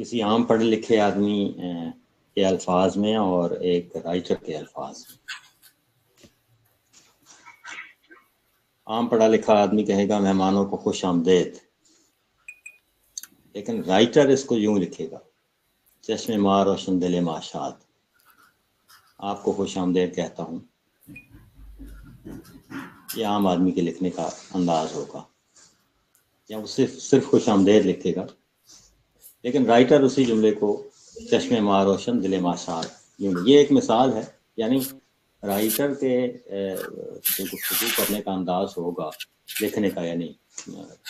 کسی عام پڑھے لکھے آدمی کے الفاظ میں اور ایک رائٹر کے الفاظ میں. عام پڑھا لکھا آدمی کہے گا مہمانوں کو خوش آمدید، لیکن رائٹر اس کو یوں لکھے گا، چشم ماں روشن دل ماں شاد. آپ کو خوش آمدید کہتا ہوں، یہ عام آدمی کے لکھنے کا انداز ہوگا، یا وہ صرف خوش آمدید لکھے گا، لیکن رائٹر اسی جملے کو چشم ماں روشن دل ماں شاد. یہ ایک مثال ہے. یعنی رائٹر کے جو گفتگو کرنے کا انداز ہوگا لکھنے کا، یعنی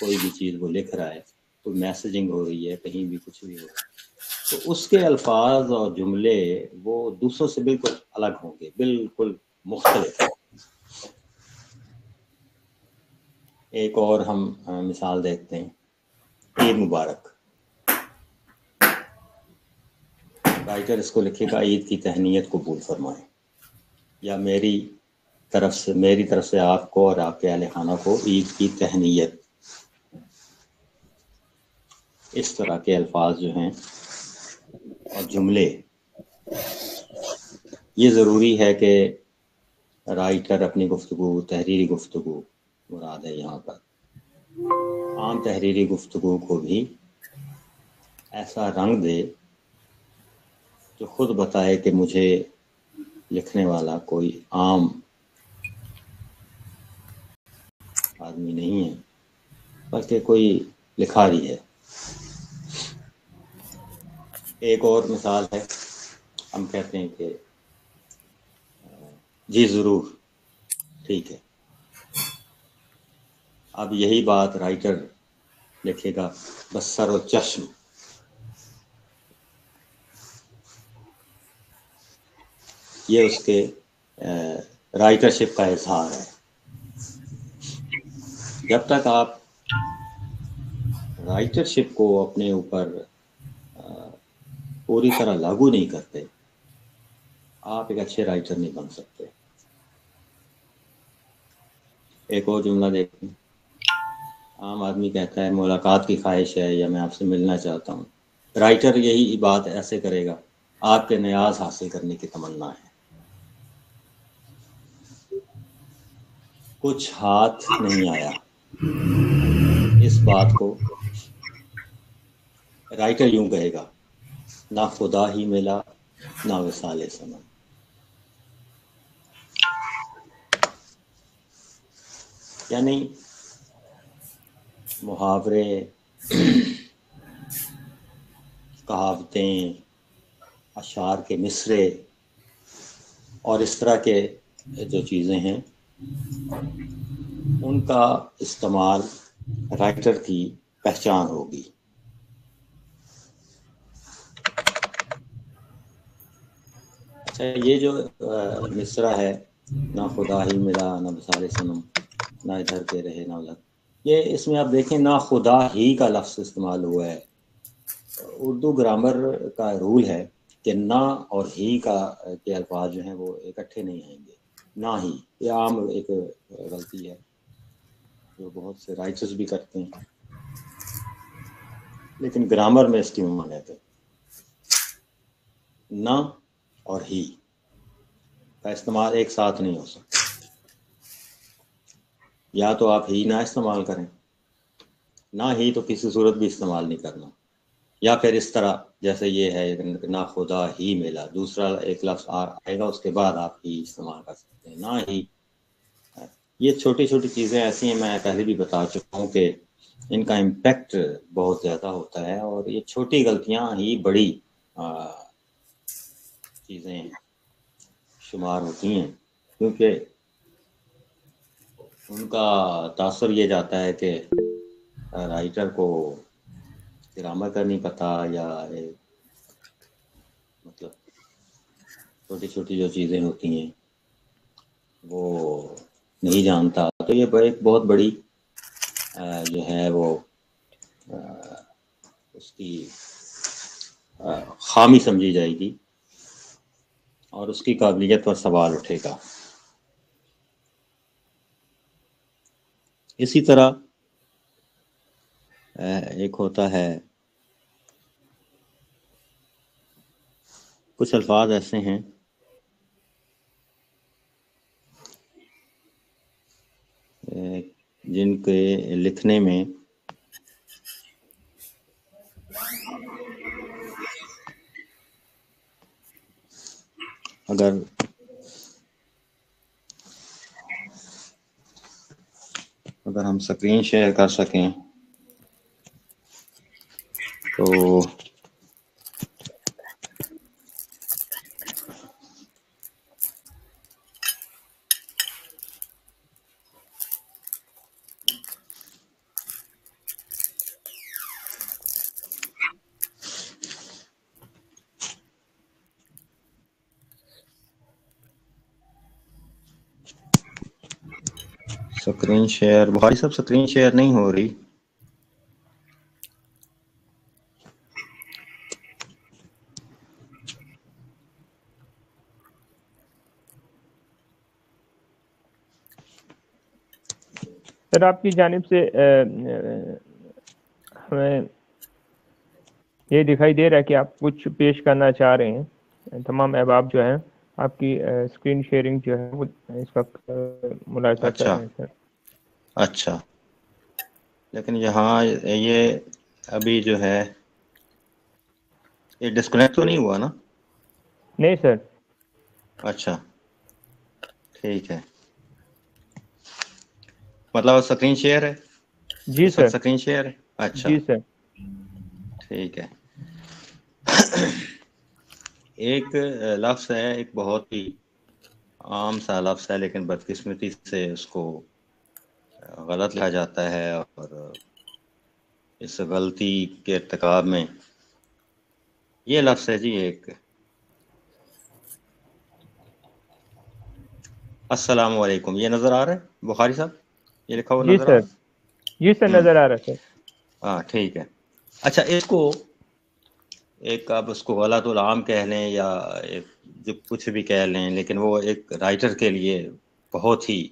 کوئی بھی چیز وہ لکھ رہا ہے، کوئی میسیجنگ ہو رہی ہے، کہیں بھی کچھ بھی ہو رہا ہے، تو اس کے الفاظ اور جملے وہ دوسروں سے بالکل الگ ہوں گے، بالکل مختلف. ایک اور ہم مثال دیکھتے ہیں. عید مبارک. رائٹر اس کو لکھے گا عید کی تہنیت قبول فرمائیں، یا میری طرف سے آپ کو اور آپ کے اہل خانہ کو عید کی تہنیت. اس طرح کے الفاظ جو ہیں اور جملے، یہ ضروری ہے کہ رائٹر اپنی گفتگو، تحریری گفتگو مراد ہے یہاں پر، عام تحریری گفتگو کو بھی ایسا رنگ دے جو خود بتائے کہ مجھے لکھنے والا کوئی عام آدمی نہیں ہے، بلکہ کوئی لکھاری ہے. ایک اور مثال ہے. ہم کہتے ہیں کہ جی ضرور، ٹھیک ہے. اب یہی بات رائٹر لکھے گا بس سر و چشم. یہ اس کے رائٹرشپ کا اظہار ہے. جب تک آپ رائٹرشپ کو اپنے اوپر پوری طرح لاگو نہیں کرتے، آپ ایک اچھے رائٹر نہیں بن سکتے. ایک اور جملہ دیکھیں. عام آدمی کہتا ہے ملاقات کی خواہش ہے، یا میں آپ سے ملنا چاہتا ہوں. رائٹر یہی بات ایسے کرے گا، آپ کے نیاز حاصل کرنے کی تمنا ہے. کچھ ہاتھ نہیں آیا، اس بات کو رائٹر یوں کہے گا، نہ خدا ہی ملا نہ وصال صنم. یعنی محاورے، کہاوتیں، اشعار کے مصرے اور اس طرح کے جو چیزیں ہیں، ان کا استعمال رائٹر کی پہچان ہوگی. اچھا، یہ جو مصرع ہے، نہ خدا ہی ملا نہ وصال صنم، نہ ادھر کے رہے نہ ادھر، یہ اس میں آپ دیکھیں نہ خدا ہی کا لفظ استعمال ہوا ہے. اردو گرامر کا رول ہے کہ نہ اور ہی کے الفاظ جو ہیں وہ اکٹھے نہیں آئیں گے. نہ ہی، یہ عام ایک غلطی ہے جو بہت سے رائٹرز بھی کرتے ہیں، لیکن گرامر میں اس کی ممانعت ہے. نہ اور ہی کا استعمال ایک ساتھ نہیں ہو سکتا. یا تو آپ ہی نہ استعمال کریں، نہ ہی تو کسی صورت بھی استعمال نہیں کرنا، یا پھر اس طرح جیسے یہ ہے نہ خدا ہی ملا، دوسرا ایک لفظ آئے گا اس کے بعد آپ ہی استعمال کر سکتے ہیں، نہ ہی. یہ چھوٹی چھوٹی چیزیں ایسی ہیں، میں پہلے بھی بتا چکا ہوں کہ ان کا امپیکٹ بہت زیادہ ہوتا ہے، اور یہ چھوٹی غلطیاں ہی بڑی چیزیں شمار ہوتی ہیں، کیونکہ ان کا تاثر یہ جاتا ہے کہ رائٹر کو گرامر کا نہیں پتہ، یا مطلب چھوٹی چھوٹی جو چیزیں ہوتی ہیں وہ نہیں جانتا، تو یہ ایک بہت بڑی جو ہے وہ اس کی خامی سمجھی جائے گی، اور اس کی قابلیت پر سوال اٹھے گا. اسی طرح ایک ہوتا ہے کچھ الفاظ ایسے ہیں جن کے لکھنے میں اگر ہم سکرین شیئر کر سکیں تو سکرین شیئر، بخاری صاحب سکرین شیئر نہیں ہو رہی. سر آپ کی جانب سے ہمیں یہ دکھائی دے رہا ہے کہ آپ کچھ پیش کرنا چاہ رہے ہیں. تمام احباب جو ہیں آپ کی اسکرین شیئرنگ جو ہے وہ اس وقت ملاحظہ کر رہے ہیں سر. اچھا، لیکن یہاں یہ ابھی جو ہے یہ ڈسکنیکٹ تو نہیں ہوا نا؟ نہیں سر. اچھا ٹھیک ہے، مطلب سکرین شیئر ہے جی اس سر. وقت سکرین شیئر ہے. اچھا جی سر. ٹھیک ہے. ایک لفظ ہے، ایک بہت ہی عام سا لفظ ہے، لیکن بدقسمتی سے اس کو غلط لیا جاتا ہے، اور اس غلطی کے ارتکاب میں یہ لفظ ہے جی ایک السلام علیکم. یہ نظر آ رہا ہے بخاری صاحب؟ یہ لکھا ہوا جی نظر آ سر. رہا ہے؟ جی سر نظر آ رہا ہے سر. ہاں ٹھیک ہے. اچھا، ایک آپ اس کو غلط العام کہہ لیں یا جو کچھ بھی کہہ لیں، لیکن وہ ایک رائٹر کے لیے بہت ہی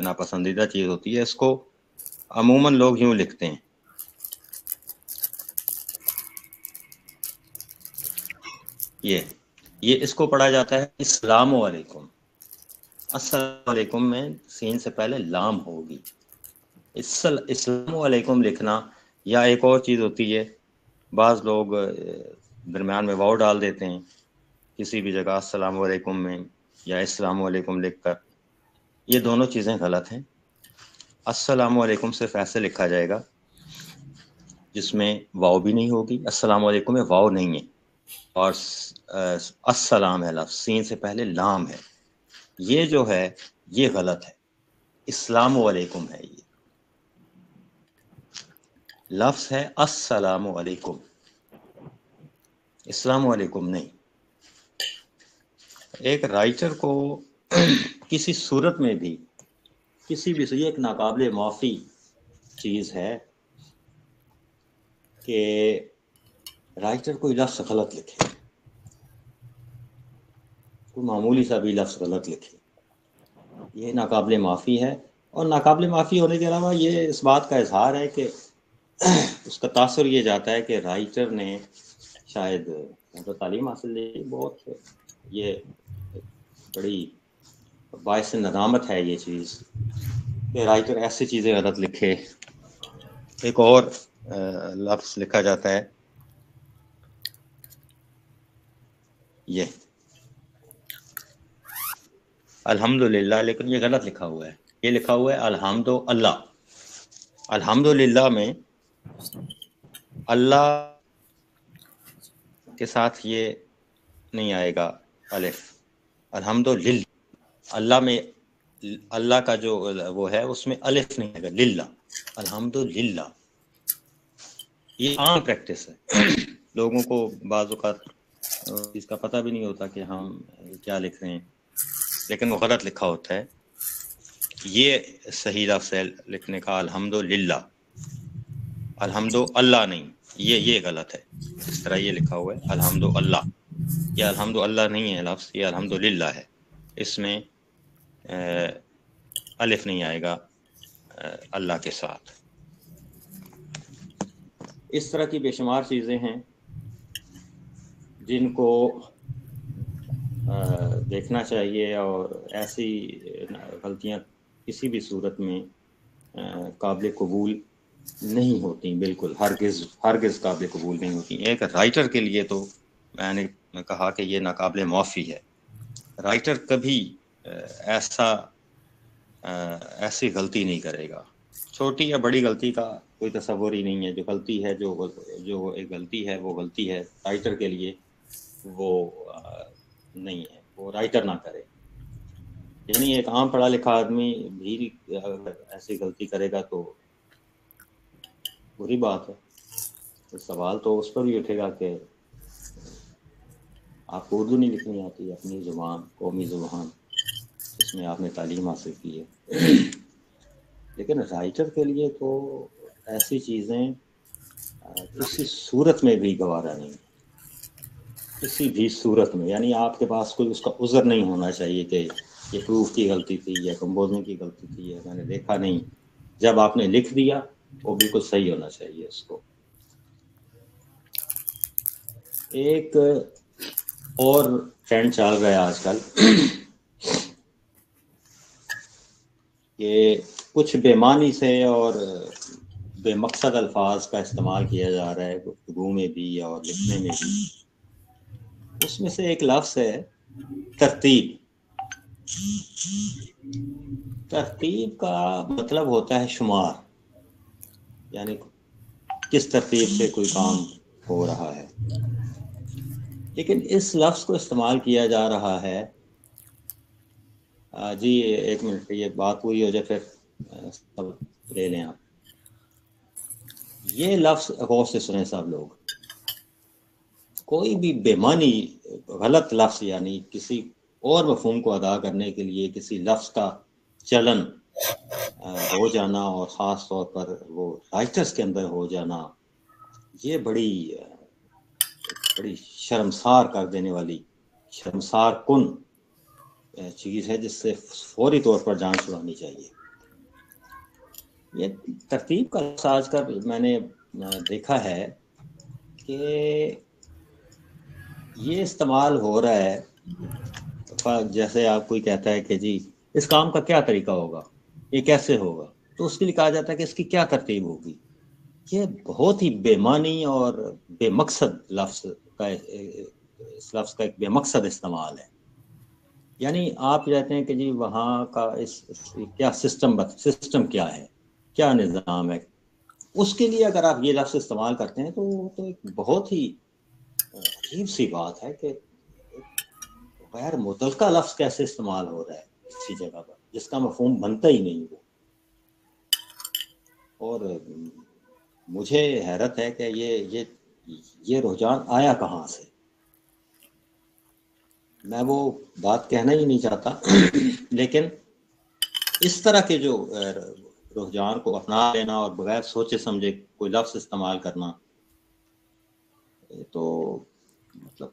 ناپسندیدہ چیز ہوتی ہے. اس کو عموماً لوگ یوں لکھتے ہیں، یہ اس کو پڑھا جاتا ہے السلام علیکم. السلام علیکم میں سین سے پہلے لام ہوگی. السلام علیکم لکھنا، یا ایک اور چیز ہوتی ہے، بعض لوگ درمیان میں واو ڈال دیتے ہیں کسی بھی جگہ السلام علیکم میں، یا السلام علیکم لکھ کر. یہ دونوں چیزیں غلط ہیں. السلام علیکم صرف ایسے لکھا جائے گا جس میں واو بھی نہیں ہوگی. السلام علیکم میں واو نہیں ہے، اور السلام ہے لفظ، سین سے پہلے لام ہے. یہ جو ہے یہ غلط ہے. اسلام علیکم ہے، یہ لفظ ہے السلام علیکم، السلام علیکم نہیں. ایک رائٹر کو کسی صورت میں بھی کسی بھی یہ ایک ناقابل معافی چیز ہے کہ رائٹر کوئی لفظ غلط لکھے، کوئی معمولی سا بھی لفظ غلط لکھے. یہ ناقابل معافی ہے، اور ناقابل معافی ہونے کے علاوہ یہ اس بات کا اظہار ہے کہ اس کا تاثر یہ جاتا ہے کہ رائٹر نے شاید تعلیم حاصل کی. بہت یہ بڑی باعث ندامت ہے یہ چیز کہ رائٹر ایسی چیزیں غلط لکھے. ایک اور لفظ لکھا جاتا ہے یہ الحمدللہ، لیکن یہ غلط لکھا ہوا ہے. یہ لکھا ہوا ہے الحمد اللہ. الحمدللہ میں اللہ کے ساتھ یہ نہیں آئے گا الف. الحمدللہ، اللہ میں اللہ کا جو وہ ہے اس میں الف نہیں آئے گا، للہ. الحمدللہ یہ عام پریکٹس ہے. لوگوں کو بعض اوقات اس کا پتہ بھی نہیں ہوتا کہ ہم کیا لکھ رہے ہیں، لیکن وہ غلط لکھا ہوتا ہے. یہ صحیح لفظ ہے لکھنے کا الحمدللہ، الحمدللہ نہیں. یہ غلط ہے. اس طرح یہ لکھا ہوا ہے الحمدللہ. یہ الحمدللہ نہیں ہے لفظ، یہ الحمدللہ ہے. اس میں الف نہیں آئے گا اللہ کے ساتھ. اس طرح کی بے شمار چیزیں ہیں جن کو देखना चाहिए, और ऐसी गलतियां किसी भी सूरत में काबिल कबूल नहीं होती, बिल्कुल हरगिज़ काबिल कबूल नहीं होती। एक राइटर के लिए तो मैंने कहा कि ये नाकाबिल माफ़ी है। राइटर कभी ऐसी गलती नहीं करेगा। छोटी या बड़ी गलती का कोई तस्वुर ही नहीं है। जो गलती है, जो एक गलती है, वो गलती है। राइटर के लिए वो नहीं है, वो राइटर ना करे। यानी एक आम पढ़ा लिखा आदमी भी अगर ऐसी गलती करेगा तो बुरी बात है। तो सवाल तो उस पर भी उठेगा कि आपको उर्दू नहीं लिखनी आती, अपनी ज़ुबान, कौमी ज़ुबान, जिसमें आपने तालीम हासिल की है। लेकिन राइटर के लिए तो ऐसी चीज़ें किसी सूरत में भी गवारा नहीं, किसी भी सूरत में। यानी आपके पास कोई उसका उज़र नहीं होना चाहिए कि ये प्रूफ की गलती थी या कंपोजिंग की गलती थी या मैंने देखा नहीं। जब आपने लिख दिया वो बिल्कुल सही होना चाहिए उसको। एक और ट्रेंड चल रहा है आजकल कि कुछ बेमानी से और बेमकसद अल्फाज का इस्तेमाल किया जा रहा है गुफ्तगू में भी और लिखने में भी। उसमें से एक लफ्ज़ है तरतीब। तरतीब का मतलब होता है शुमार, यानी किस तरतीब से कोई काम हो रहा है। लेकिन इस लफ्ज़ को इस्तेमाल किया जा रहा है, जी एक मिनट, ये बात पूरी हो जाए फिर सब ले लें आप। ये लफ्ज़ गौर से सुने सब लोग। कोई भी बेमानी गलत लफ्ज़, यानी किसी और मफहूम को अदा करने के लिए किसी लफ्ज़ का चलन हो जाना, और ख़ास तौर पर वो राइटर्स के अंदर हो जाना, ये बड़ी शर्मसार कर देने वाली, शर्मसार कुन चीज़ है, जिससे फौरी तौर पर जान छुड़ानी चाहिए। ये तरतीब का लफ्ज़ आजकल मैंने देखा है कि ये इस्तेमाल हो रहा है। जैसे आप कोई कहता है कि जी इस काम का क्या तरीका होगा, ये कैसे होगा, तो उसके लिए कहा जाता है कि इसकी क्या तरतीब होगी। ये बहुत ही बेमानी और बेमकसद लफ्ज़ का, इस लफ्ज़ का एक बेमकसद इस्तेमाल है। यानी आप कहते हैं कि जी वहाँ का इस क्या सिस्टम क्या है, क्या निज़ाम है, उसके लिए अगर आप ये लफ्ज़ इस्तेमाल करते हैं तो एक बहुत ही अजीब सी बात है कि गैर मुतल्लका लफ्ज़ कैसे इस्तेमाल हो रहा है किसी जगह पर, जिसका मफहूम बनता ही नहीं वो। और मुझे हैरत है कि ये रुझान आया कहाँ से। मैं वो बात कहना ही नहीं चाहता लेकिन इस तरह के जो रुझान को अपना लेना और बगैर सोचे समझे कोई लफ्ज़ इस्तेमाल करना, ये तो मतलब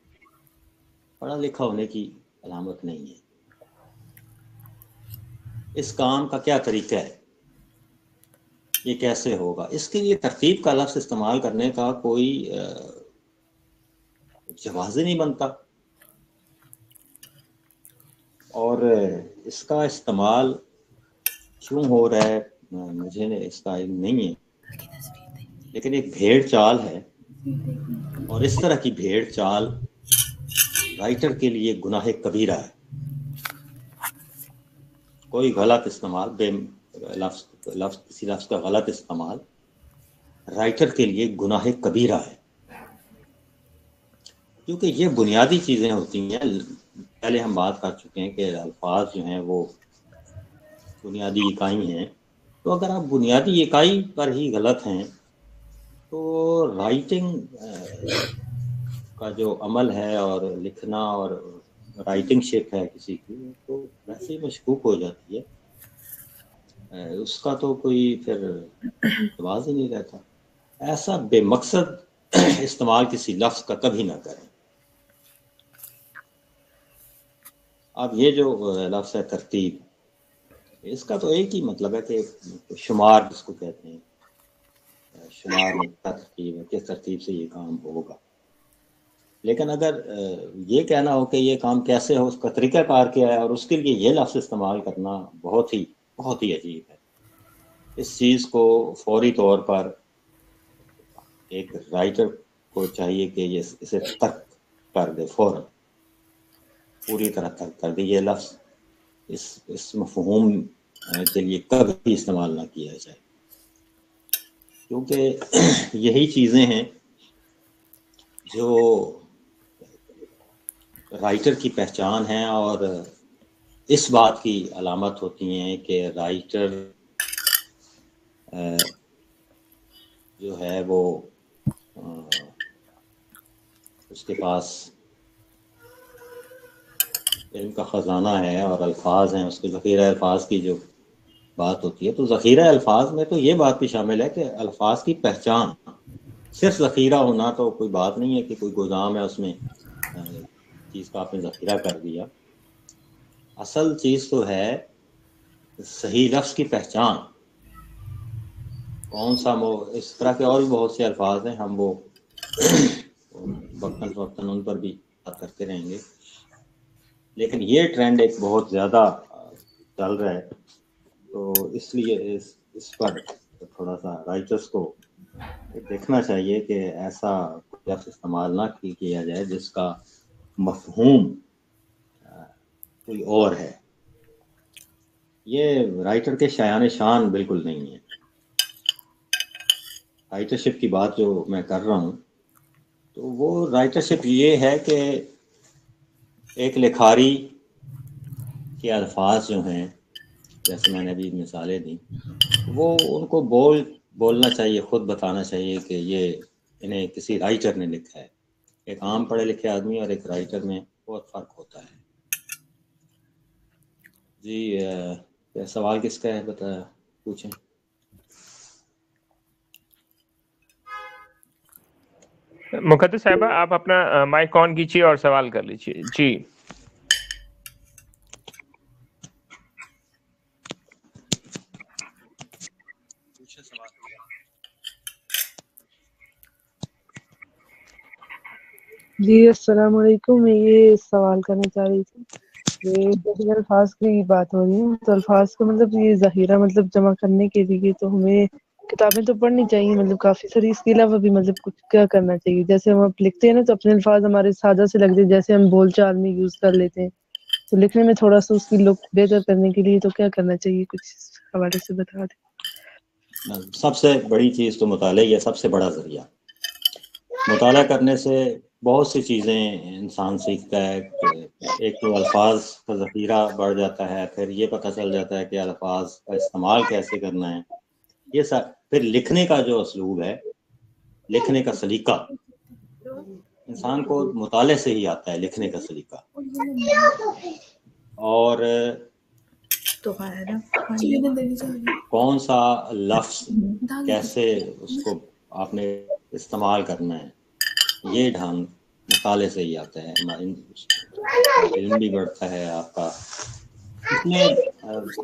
पढ़ा लिखा होने की अलामत नहीं है। इस काम का क्या तरीका है, ये कैसे होगा, इसके लिए तरतीब का लफ्ज़ इस्तेमाल करने का कोई जवाज़ ही नहीं बनता। और इसका इस्तेमाल क्यों हो रहा है मुझे इसका इल्म नहीं है, लेकिन एक भेड़ चाल है, और इस तरह की भेड़ चाल राइटर के लिए गुनाह कबीरा है। कोई गलत इस्तेमाल, किसी लफ्ज़ का गलत इस्तेमाल राइटर के लिए गुनाह कबीरा है, क्योंकि ये बुनियादी चीज़ें होती हैं। पहले हम बात कर चुके हैं कि अल्फाज जो हैं वो बुनियादी इकाई हैं। तो अगर आप बुनियादी इकाई पर ही गलत हैं तो राइटिंग का जो अमल है और लिखना और राइटिंग शिप है किसी की, तो वैसे ही मशकूक हो जाती है। उसका तो कोई फिर जवाज़ ही नहीं रहता। ऐसा बेमकसद इस्तेमाल किसी लफ्ज़ का कभी ना करें। अब ये जो लफ्ज़ है तरतीब, इसका तो एक ही मतलब है कि शुमार जिसको कहते हैं, शुमार में क्या तरतीब है, किस तरतीब से ये काम होगा। لیکن اگر یہ کہنا ہو کہ یہ کام کیسے ہو، اس کا طریقہ کار کیا ہے، اور اس کے لیے یہ لفظ استعمال کرنا بہت ہی عجیب ہے۔ اس چیز کو فوری طور پر ایک رائٹر کو چاہیے کہ یہ اسے ترک کر دے، فوراً پوری طرح ترک کر دے۔ یہ لفظ اس مفہوم کے لیے کبھی استعمال نہ کیا جائے، کیونکہ یہی چیزیں ہیں جو رائٹر کی پہچان ہیں اور اس بات کی علامت ہوتی ہیں کہ رائٹر جو ہے وہ اس کے پاس علم کا خزانہ ہے اور الفاظ ہیں، اس کے ذخیرہ الفاظ کی جو بات ہوتی ہے، تو ذخیرہ الفاظ میں تو یہ بات بھی شامل ہے کہ الفاظ کی پہچان۔ صرف ذخیرہ ہونا تو کوئی بات نہیں ہے کہ کوئی گودام ہے اس میں چیز کا آپ نے ذخیرہ کر دیا۔ اصل چیز تو ہے صحیح لفظ کی پہچان۔ کون سا اس طرح کے اور بھی بہت سے الفاظ ہیں، ہم وہ وقتاً فوقتاً ان پر بھی بات کرتے رہیں گے، لیکن یہ ٹرینڈ ایک بہت زیادہ چل رہا ہے، تو اس لیے اس پر تھوڑا سا رائٹرز کو دیکھنا چاہیے کہ ایسا لفظ استعمال نہ کیا جائے جس کا مفہوم کوئی اور ہے۔ یہ رائٹر کے شایان شان بالکل نہیں ہے۔ رائٹرشپ کی بات جو میں کر رہا ہوں تو وہ رائٹرشپ یہ ہے کہ ایک لکھاری کے الفاظ جو ہیں، جیسے میں نے ابھی مثالیں دیں، وہ ان کو بولنا چاہیے، خود بتانا چاہیے کہ یہ انہیں کسی رائٹر نے لکھا ہے۔ ایک عام پڑھے لکھے آدمی اور ایک رائٹر میں بہت فرق ہوتا ہے۔ جی سوال کس کا ہے پوچھیں۔ مقدس صاحبہ آپ اپنا مائک آن کیجیے اور سوال کر لیجیے۔ جی جی السلام علیکم۔ میں یہ سوال کرنا چاہ رہی تھی کہ جیسے الفاظ کی بات ہو رہی ہے تو الفاظ کا مطلب یہ ذخیرہ مطلب جمع کرنے کے لیے تو ہمیں کتابیں تو پڑھنی چاہیے، مطلب کافی ساری، اس کے علاوہ بھی مطلب کچھ کیا کرنا چاہیے؟ جیسے ہم اب لکھتے ہیں نا تو اپنے الفاظ ہمارے سادہ سے لگتے ہیں، جیسے ہم بول چال میں یوز کر لیتے ہیں، تو لکھنے میں تھوڑا سا اس کی لک بہتر کرنے کے لیے تو کیا کرنا چاہیے؟ کچھ حوالے سے بتا دیں۔ سب سے بڑی چیز تو مطالعہ ہی ہے، سب سے بڑا ذریعہ۔ مطالعہ کرنے سے بہت سی چیزیں انسان سیکھتا ہے۔ ایک تو الفاظ کا ذخیرہ بڑھ جاتا ہے، پھر یہ پتہ چل جاتا ہے کہ الفاظ کا استعمال کیسے کرنا ہے، یہ سب۔ پھر لکھنے کا جو اسلوب ہے، لکھنے کا سلیقہ، انسان کو مطالعے سے ہی آتا ہے لکھنے کا سلیقہ۔ اور کون سا لفظ کیسے اس کو آپ نے استعمال کرنا ہے، یہ ڈھنگ مطالعے سے ہی آتا ہے۔ علم بھی بڑھتا ہے آپ کا۔ اس میں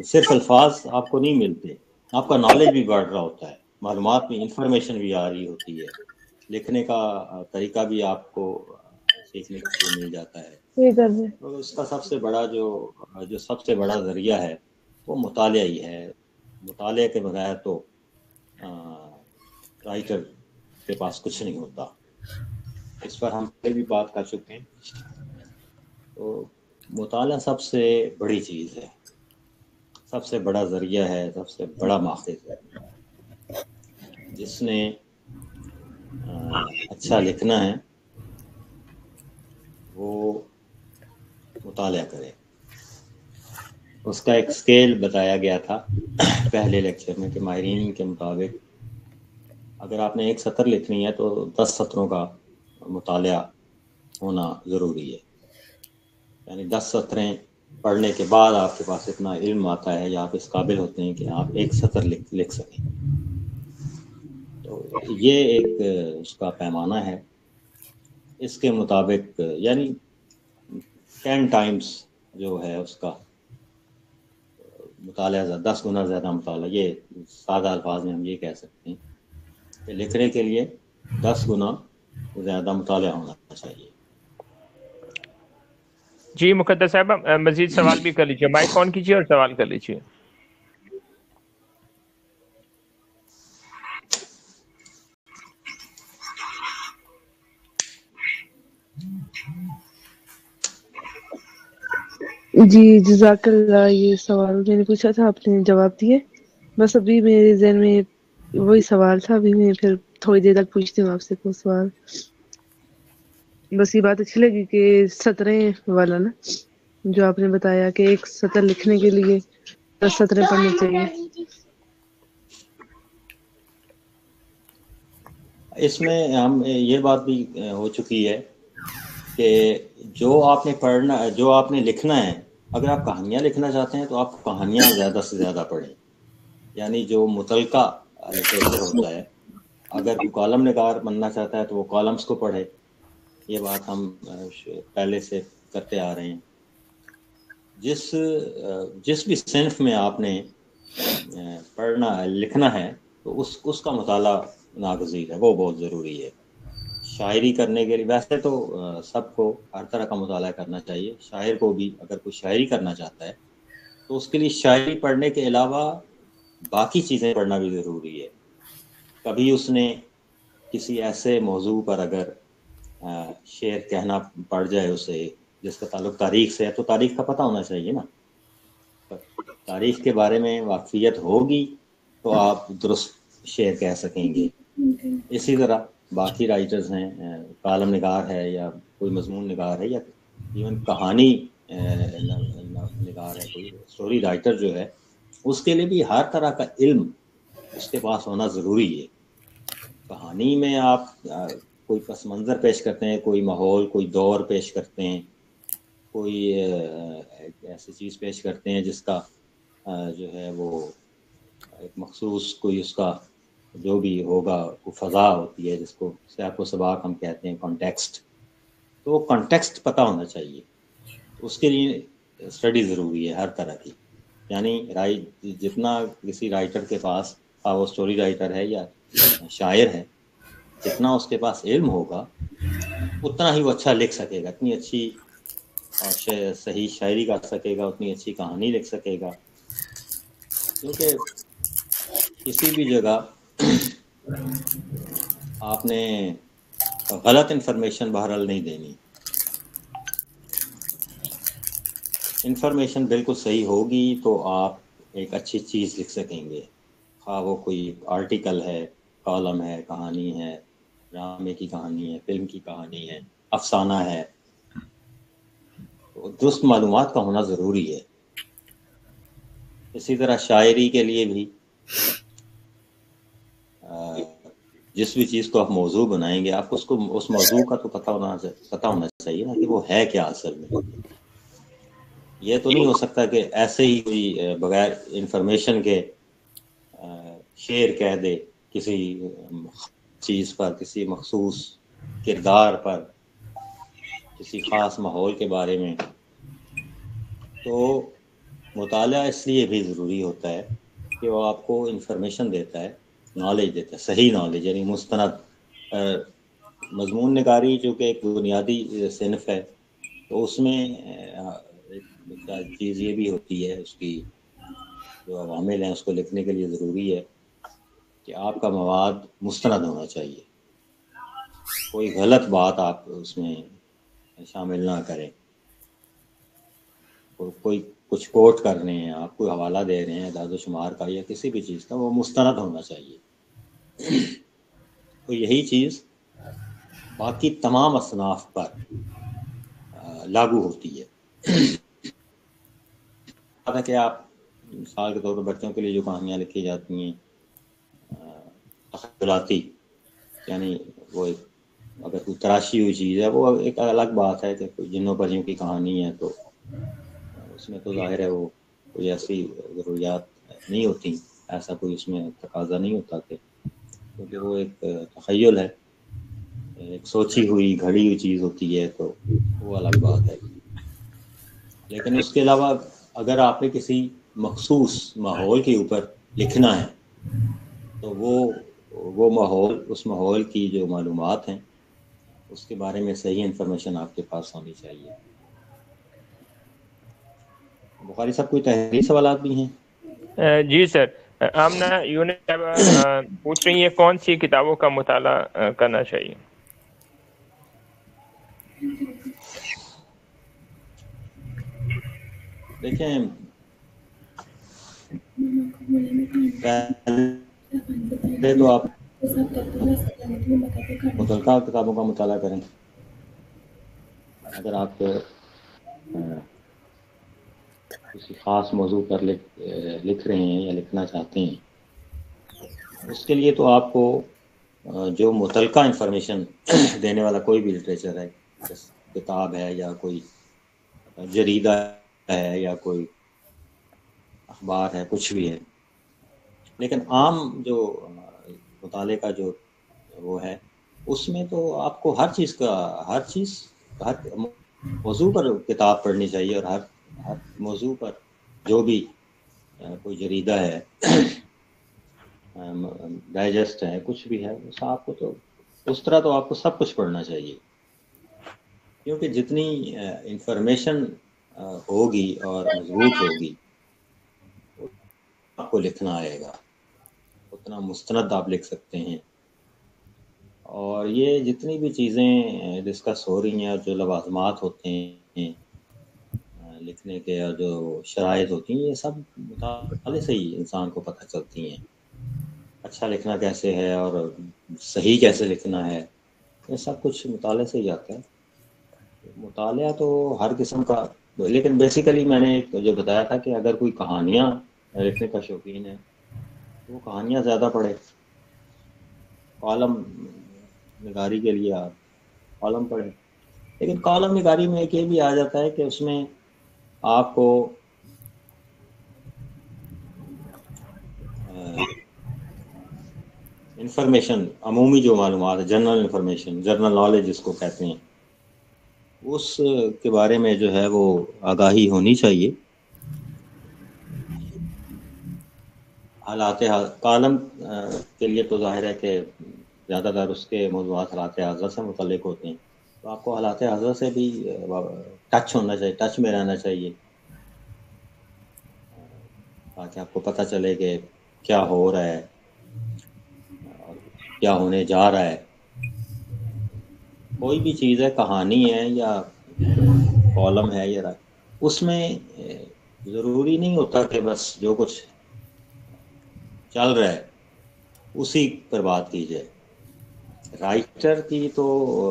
صرف الفاظ آپ کو نہیں ملتے، آپ کا نالج بھی بڑھ رہا ہوتا ہے، معلومات میں انفارمیشن بھی آ رہی ہوتی ہے، لکھنے کا طریقہ بھی آپ کو سیکھنے کو مل جاتا ہے۔ تو اس کا سب سے بڑا جو سب سے بڑا ذریعہ ہے وہ مطالعہ ہی ہے۔ مطالعے کے بغیر تو رائٹر کے پاس کچھ نہیں ہوتا۔ اس پر ہم پہلے بھی بات کر چکے ہیں۔ تو مطالعہ سب سے بڑی چیز ہے، سب سے بڑا ذریعہ ہے، سب سے بڑا ماخذ ہے۔ جس نے اچھا لکھنا ہے وہ مطالعہ کرے۔ اس کا ایک سکیل بتایا گیا تھا پہلے لیکچر میں کہ ماہرین کے مطابق اگر آپ نے 1 سطر لکھنی ہے تو 10 سطروں کا مطالعہ ہونا ضروری ہے، یعنی 10 سطریں پڑھنے کے بعد آپ کے پاس اتنا علم آتا ہے یا آپ اس قابل ہوتے ہیں کہ آپ 1 سطر لکھ سکیں۔ تو یہ ایک اس کا پیمانہ ہے۔ اس کے مطابق یعنی 10 ٹائمز جو ہے اس کا مطالعہ، 10 گنا زیادہ مطالعہ، یہ سادہ الفاظ میں ہم یہ کہہ سکتے ہیں کہ لکھنے کے لیے 10 گنا زیادہ مطالعہ ہونا چاہیے۔ جی مقدس صاحب مزید سوال بھی کر لیجیے، مائک آن کیجیے اور سوال کر لیجیے۔ جی جزاک اللہ، یہ سوال میں نے پوچھا تھا، آپ نے جواب دیے۔ بس ابھی میرے ذہن میں وہی سوال تھا، ابھی میں پھر تھوڑی دیر تک پوچھتی ہوں آپ سے کوئی سوال۔ بس یہ بات اچھی لگی کہ سطریں والا نا، جو آپ نے بتایا کہ ایک سطر لکھنے کے لیے 10 سطریں پڑھنی چاہیے۔ اس میں ہم یہ بات بھی ہو چکی ہے کہ جو آپ نے پڑھنا، جو آپ نے لکھنا ہے، اگر آپ کہانیاں لکھنا چاہتے ہیں تو آپ کہانیاں زیادہ سے زیادہ پڑھیں، یعنی جو متعلقہ لٹریچر ہوتا ہے۔ اگر کوئی کالم نگار بننا چاہتا ہے تو وہ کالمز کو پڑھے، یہ بات ہم پہلے سے کرتے آ رہے ہیں۔ جس بھی صنف میں آپ نے پڑھنا لکھنا ہے تو اس کا مطالعہ ناگزیر ہے، وہ بہت ضروری ہے۔ شاعری کرنے کے لیے ویسے تو سب کو ہر طرح کا مطالعہ کرنا چاہیے، شاعر کو بھی اگر کوئی شاعری کرنا چاہتا ہے تو اس کے لیے شاعری پڑھنے کے علاوہ باقی چیزیں پڑھنا بھی ضروری ہے۔ کبھی اس نے کسی ایسے موضوع پر اگر شعر کہنا پڑ جائے اسے جس کا تعلق تاریخ سے ہے تو تاریخ کا پتہ ہونا چاہیے نا، تاریخ کے بارے میں واقفیت ہوگی تو آپ درست شعر کہہ سکیں گے۔ اسی طرح باقی رائٹرز ہیں، کالم نگار ہے یا کوئی مضمون نگار ہے یا ایون کہانی نگار ہے، کوئی اسٹوری رائٹر جو ہے، اس کے لیے بھی ہر طرح کا علم اس کے پاس ہونا ضروری ہے۔ کہانی میں آپ کوئی پس منظر پیش کرتے ہیں، کوئی ماحول، کوئی دور پیش کرتے ہیں، کوئی ایسی چیز پیش کرتے ہیں جس کا جو ہے وہ ایک مخصوص کوئی اس کا جو بھی ہوگا وہ فضا ہوتی ہے جس کو سیاق و سباق ہم کہتے ہیں، کانٹیکسٹ، تو کانٹیکسٹ پتہ ہونا چاہیے۔ اس کے لیے اسٹڈی ضروری ہے ہر طرح کی، یعنی جتنا کسی رائٹر کے پاس، وہ اسٹوری رائٹر ہے یا شاعر ہے، جتنا اس کے پاس علم ہوگا اتنا ہی وہ اچھا لکھ سکے گا، اتنی اچھی اور صحیح شاعری کر سکے گا، اتنی اچھی کہانی لکھ سکے گا۔ کیونکہ کسی بھی جگہ آپ نے غلط انفارمیشن بہرحال نہیں دینی، انفارمیشن بالکل صحیح ہوگی تو آپ ایک اچھی چیز لکھ سکیں گے، خواہ وہ کوئی آرٹیکل ہے، کالم ہے، کہانی ہے، ڈرامے کی کہانی ہے، فلم کی کہانی ہے، افسانہ ہے، تو درست معلومات کا ہونا ضروری ہے۔ اسی طرح شاعری کے لیے بھی جس بھی چیز کو آپ موضوع بنائیں گے، آپ کو اس موضوع کا تو پتہ ہونا چاہیے نا کہ وہ ہے کیا اصل میں۔ یہ تو نہیں ہو سکتا کہ ایسے ہی کوئی بغیر انفارمیشن کے شعر کہہ دے کسی چیز پر، کسی مخصوص کردار پر، کسی خاص ماحول کے بارے میں۔ تو مطالعہ اس لیے بھی ضروری ہوتا ہے کہ وہ آپ کو انفارمیشن دیتا ہے، نالج دیتا ہے، صحیح نالج، یعنی مستند مضمون نگاری جو کہ ایک بنیادی صنف ہے، تو اس میں ایک چیز یہ بھی ہوتی ہے، اس کی جو عوامل ہیں اس کو لکھنے کے لیے ضروری ہے کہ آپ کا مواد مستند ہونا چاہیے، کوئی غلط بات آپ اس میں شامل نہ کریں، کوئی کچھ کوٹ کر رہے ہیں، آپ کوئی حوالہ دے رہے ہیں اعداد و شمار کا یا کسی بھی چیز کا، وہ مستند ہونا چاہیے۔ تو یہی چیز باقی تمام اصناف پر لاگو ہوتی ہے۔ کہ آپ مثال کے طور پر بچوں کے لیے جو کہانیاں لکھی جاتی ہیں تخیلاتی، یعنی وہ ایک اگر کوئی تراشی ہوئی چیز ہے، وہ ایک الگ بات ہے کہ کوئی جنوں پریوں کی کہانی ہے تو اس میں تو ظاہر ہے وہ کوئی ایسی ضروریات نہیں ہوتی، ایسا کوئی اس میں تقاضا نہیں ہوتا کہ، کیونکہ وہ ایک تخیل ہے، ایک سوچی ہوئی گھڑی ہوئی چیز ہوتی ہے، تو وہ الگ بات ہے۔ لیکن اس کے علاوہ اگر آپ نے کسی مخصوص ماحول کے اوپر لکھنا ہے تو وہ ماحول، اس ماحول کی جو معلومات ہیں اس کے بارے میں صحیح انفارمیشن آپ کے پاس ہونی چاہیے۔ बुखारी साहब कोई तहरीरी सवालात भी हैं? जी सर, आमना यूनिट पूछ रही है कौन सी किताबों का मुताला करना चाहिए। देखें, पहले तो आप मुतल्लिका किताबों का मुताला करें। अगर आप किसी ख़ास मौजू पर लिख रहे हैं या लिखना चाहते हैं, उसके लिए तो आपको जो मुतल्लिका इंफॉर्मेशन देने वाला कोई भी लिटरेचर है, किताब है या कोई जरीदा है या कोई अखबार है, कुछ भी है, लेकिन आम जो मुताले का जो वो है, उसमें तो आपको हर मौजू पर किताब पढ़नी चाहिए, और हर मौजू पर जो भी कोई जरीदा है, डाइजेस्ट है, कुछ भी है, उस आपको तो उस तरह तो आपको सब कुछ पढ़ना चाहिए, क्योंकि जितनी इंफॉर्मेशन होगी और मजबूत होगी आपको लिखना आएगा, उतना मुस्तनद आप लिख सकते हैं। और ये जितनी भी चीज़ें डिस्कस हो रही हैं और जो लवाज़मात होते हैं लिखने के और जो शराइत होती हैं, ये सब मुताले से ही इंसान को पता चलती हैं। अच्छा लिखना कैसे है और सही कैसे लिखना है, ये सब कुछ मुताले से ही आता है। मुताला तो हर किस्म का, लेकिन बेसिकली मैंने जो बताया था कि अगर कोई कहानियाँ लिखने का शौकीन है तो वो कहानियाँ ज़्यादा पढ़े। कॉलम निगारी के लिए आप कॉलम पढ़े, लेकिन कॉलम निगारी में एक ये भी आ जाता है कि उसमें आपको इंफॉर्मेशन, अमूमी जो मालूमात है, जनरल इंफॉर्मेशन, जनरल नॉलेज जिसको कहते हैं, उस के बारे में जो है वो आगाही होनी चाहिए। कॉलम के लिए तो जाहिर है कि ज़्यादातर उसके मौज़ूआत हालात हाज़िर से मुतल्लिक़ होते हैं, तो आपको हालात हाज़िर से भी टच होना चाहिए, टच में रहना चाहिए, ताकि आपको पता चले कि क्या हो रहा है और क्या होने जा रहा है। कोई भी चीज़ है, कहानी है या कॉलम है या उसमें ज़रूरी नहीं होता कि बस जो कुछ चल रहा है उसी पर बात की जाए। राइटर की तो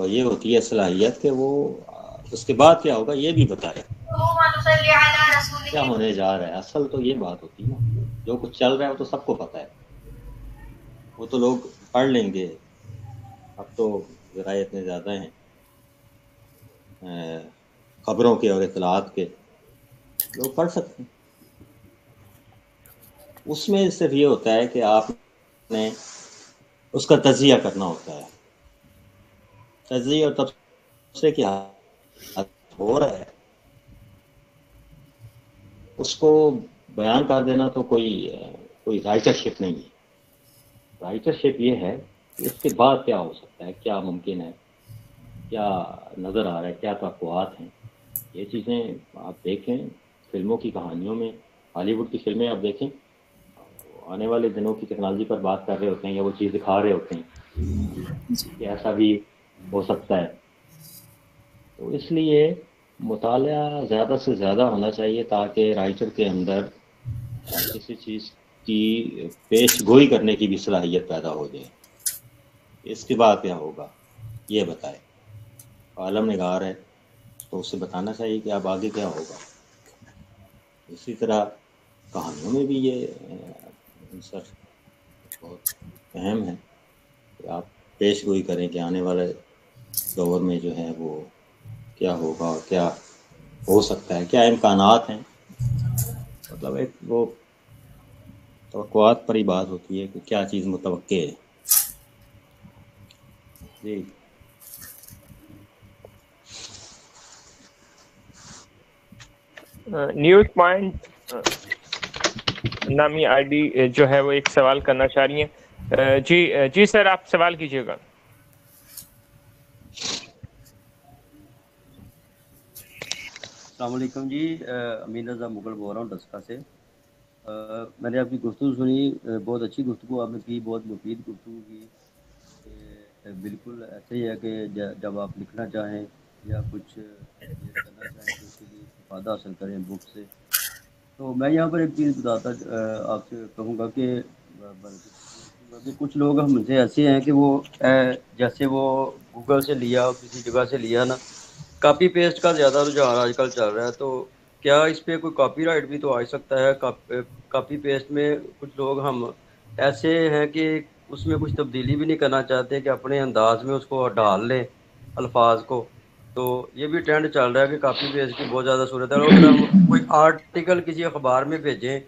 ये होती है सलाहियत कि वो उसके बाद क्या होगा ये भी बताए, क्या होने जा रहा है। असल तो ये बात होती है ना, जो कुछ चल रहा है वो तो सबको पता है, वो तो लोग पढ़ लेंगे। अब तो ज़राए इतने ज़्यादा हैं खबरों के और इत्तलात के, लोग पढ़ सकते हैं। उसमें सिर्फ ये होता है कि आपने उसका तज़किया करना होता है। तज़किया और तबसरे क्या हो रहा है उसको बयान कर देना तो कोई राइटरशिप नहीं है। राइटरशिप ये है कि इसके बाद क्या हो सकता है, क्या मुमकिन है, क्या नज़र आ रहा है, क्या तवक्कुआत हैं। ये चीज़ें आप देखें फिल्मों की कहानियों में, हॉलीवुड की फिल्में आप देखें, आने वाले दिनों की टेक्नोलॉजी पर बात कर रहे होते हैं या वो चीज़ दिखा रहे होते हैं कि ऐसा भी हो सकता है। तो इसलिए मुताला ज़्यादा से ज़्यादा होना चाहिए ताकि राइटर के अंदर किसी चीज़ की पेश गोई करने की भी सलाहियत पैदा हो जाए। इसके बाद क्या होगा ये बताए। कॉलम निगार है तो उसे बताना चाहिए कि अब आगे क्या होगा। इसी तरह कहानियों में भी ये आंसर बहुत अहम है कि आप पेश गोई करें कि आने वाले दौर में जो है वो क्या होगा और क्या हो सकता है, क्या इम्कानात हैं। मतलब एक वो तवक्कुआत पर ही बात होती है कि क्या चीज़ मुतवक्के है। जी न्यूज़ पॉइंट नामी आईडी जो है वो एक सवाल करना चाह रही हैं। जी सर, आप सवाल कीजिएगा। السلام علیکم جی، امین رضا مغل بول رہا ہوں ڈسکا سے۔ میں نے آپ کی گفتگو سنی، بہت اچھی گفتگو آپ نے کی، بہت مفید گفتگو کی کہ بالکل ایسے ہی ہے کہ جب آپ لکھنا چاہیں یا کچھ یہ کرنا چاہیں تو اس کے لیے استفادہ حاصل کریں بک سے۔ تو میں یہاں پر ایک چیز بتاتا آپ سے کہوں گا کہ کچھ لوگ ہم سے ایسے ہیں کہ وہ جیسے وہ گوگل سے لیا، کسی جگہ سے لیا نا، کاپی پیسٹ کا زیادہ رجحان آج کل چل رہا ہے۔ تو کیا اس پہ کوئی کاپی رائٹ بھی تو آ سکتا ہے؟ کاپی پیسٹ میں کچھ لوگ ہم ایسے ہیں کہ اس میں کچھ تبدیلی بھی نہیں کرنا چاہتے کہ اپنے انداز میں اس کو ڈال لیں الفاظ کو۔ تو یہ بھی ٹرینڈ چل رہا ہے کہ کاپی پیسٹ کی بہت زیادہ صورت ہے۔ اور اگر ہم کوئی آرٹیکل کسی اخبار میں بھیجیں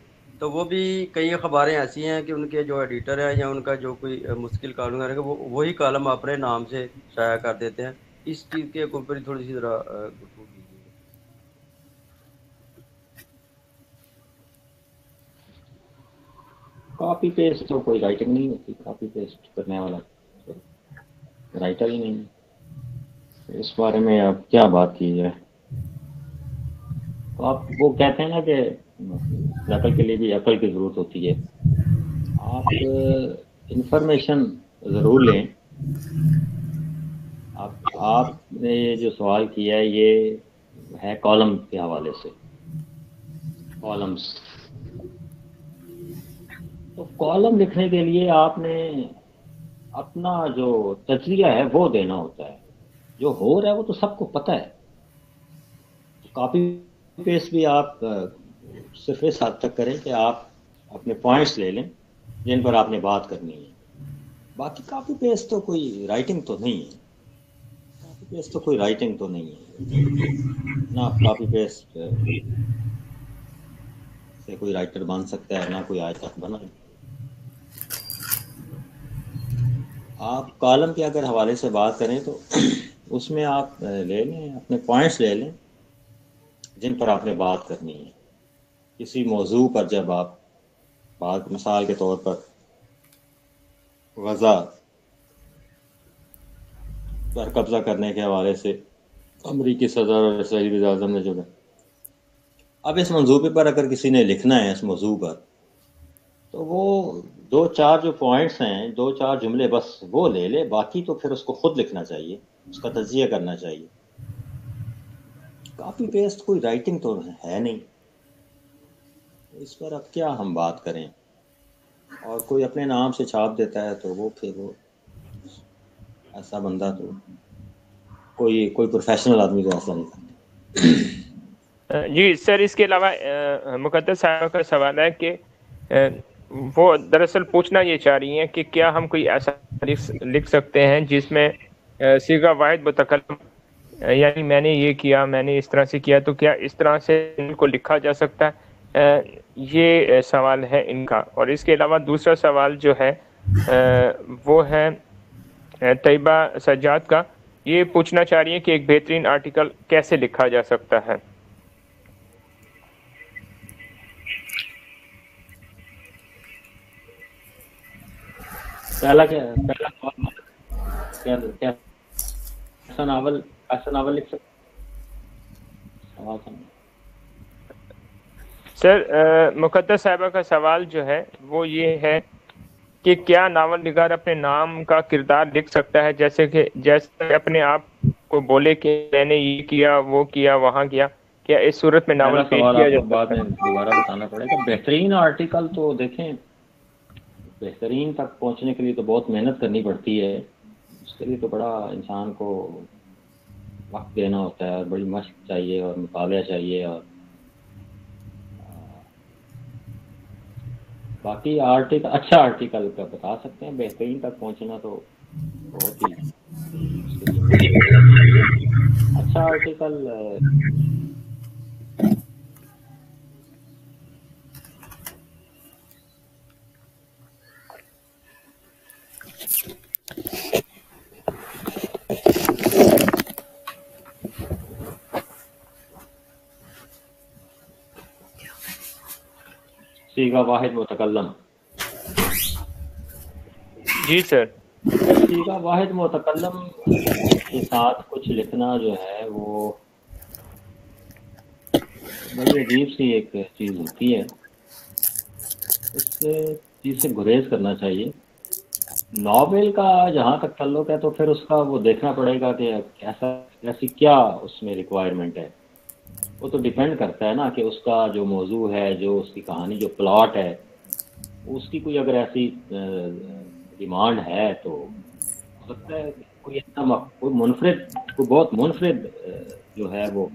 تو وہ بھی کئی اخباریں ایسی ہیں کہ ان کے جو ایڈیٹر ہے یا ان کا جو کوئی مستقل کالم ہے وہ وہی کالم اپنے نام سے شائع کر دیتے ہیں۔ اس چیز کے اوپر تھوڑی سی ذرا گفتگو کیجیے گا۔ کاپی پیسٹ تو کوئی رائٹنگ نہیں ہوتی، کاپی پیسٹ کرنے والا رائٹر ہی نہیں ہے۔ اس بارے میں آپ کیا بات کی جائے؟ تو آپ وہ کہتے ہیں نا کہ عقل کے لیے بھی عقل کی ضرورت ہوتی ہے۔ آپ انفارمیشن ضرور لیں۔ آپ نے یہ جو سوال کیا ہے یہ ہے کالم کے حوالے سے، کالمس۔ تو کالم لکھنے کے لیے آپ نے اپنا جو تجزیہ ہے وہ دینا ہوتا ہے، جو ہو رہا ہے وہ تو سب کو پتہ ہے۔ کاپی پیسٹ بھی آپ صرف اس حد تک کریں کہ آپ اپنے پوائنٹس لے لیں جن پر آپ نے بات کرنی ہے۔ باقی کاپی پیسٹ تو کوئی رائٹنگ تو نہیں ہے، کاپی پیسٹ تو کوئی رائٹنگ تو نہیں ہے، نہ کاپی پیسٹ سے کوئی رائٹر بن سکتا ہے، نہ کوئی آج تک بنا۔ آپ کالم کے اگر حوالے سے بات کریں تو اس میں آپ لے لیں اپنے پوائنٹس لے لیں جن پر آپ نے بات کرنی ہے۔ کسی موضوع پر جب آپ بات، مثال کے طور پر غزہ پر قبضہ کرنے کے حوالے سے امریکی صدر اور اسرائیلی وزیر اعظم نے جو ہے، اب اس منصوبے پر اگر کسی نے لکھنا ہے اس موضوع پر تو وہ دو چار جو پوائنٹس ہیں، دو چار جملے بس وہ لے لے، باقی تو پھر اس کو خود لکھنا چاہیے، اس کا تجزیہ کرنا چاہیے۔ کاپی پیسٹ کوئی رائٹنگ تو ہے نہیں، اس پر اب کیا ہم بات کریں۔ اور کوئی اپنے نام سے چھاپ دیتا ہے تو وہ پھر وہ ایسا بندہ تو کوئی پروفیشنل آدمی تو ایسا نہیں کرتا۔ جی سر، اس کے علاوہ مقدس صاحب کا سوال ہے کہ وہ دراصل پوچھنا یہ چاہ رہی ہیں کہ کیا ہم کوئی ایسا لکھ سکتے ہیں جس میں صیغہ واحد متکلم، یعنی میں نے یہ کیا، میں نے اس طرح سے کیا، تو کیا اس طرح سے ان کو لکھا جا سکتا ہے؟ یہ سوال ہے ان کا۔ اور اس کے علاوہ دوسرا سوال جو ہے وہ ہے طیبہ سجاد کا، یہ پوچھنا چاہ رہی ہیں کہ ایک بہترین آرٹیکل کیسے لکھا جا سکتا ہے؟ پہلا ایسا ناول لکھ سکتے؟ سر مقدس صاحبہ کا سوال جو ہے وہ یہ ہے کہ کیا ناول نگار اپنے نام کا کردار لکھ سکتا ہے، جیسے اپنے آپ کو بولے کہ میں نے یہ کیا، وہ کیا، وہاں کیا؟ کیا اس صورت میں ناول پیش کیا جا بعد سکتا میں ہے؟ دوبارہ بتانا پڑے گا۔ بہترین آرٹیکل تو دیکھیں، بہترین تک پہنچنے کے لیے تو بہت محنت کرنی پڑتی ہے، اس کے لیے تو بڑا انسان کو وقت دینا ہوتا ہے اور بڑی مشق چاہیے اور مطالعہ چاہیے۔ اور باقی اچھا آرٹیکل کا بتا سکتے ہیں، بہترین تک پہنچنا تو بہت ہی اس کے لیے محنت کرنا چاہیے۔ اچھا آرٹیکل صیغہ واحد متکلم۔ جی سر۔ صیغہ واحد متکلم کے ساتھ کچھ لکھنا جو ہے وہ बड़ी अजीब सी एक चीज़ होती है, उस चीज़ से गुरेज करना चाहिए। नॉवेल का जहाँ तक ताल्लुक है तो फिर उसका वो देखना पड़ेगा कि कैसा ऐसी क्या उसमें रिक्वायरमेंट है। वो तो डिपेंड करता है ना कि उसका जो मौजू है, जो उसकी कहानी, जो प्लॉट है, उसकी कोई अगर ऐसी डिमांड है तो हो सकता है कि कोई इतना कोई मुनफरिद, कोई बहुत मुनफरिद जो है वो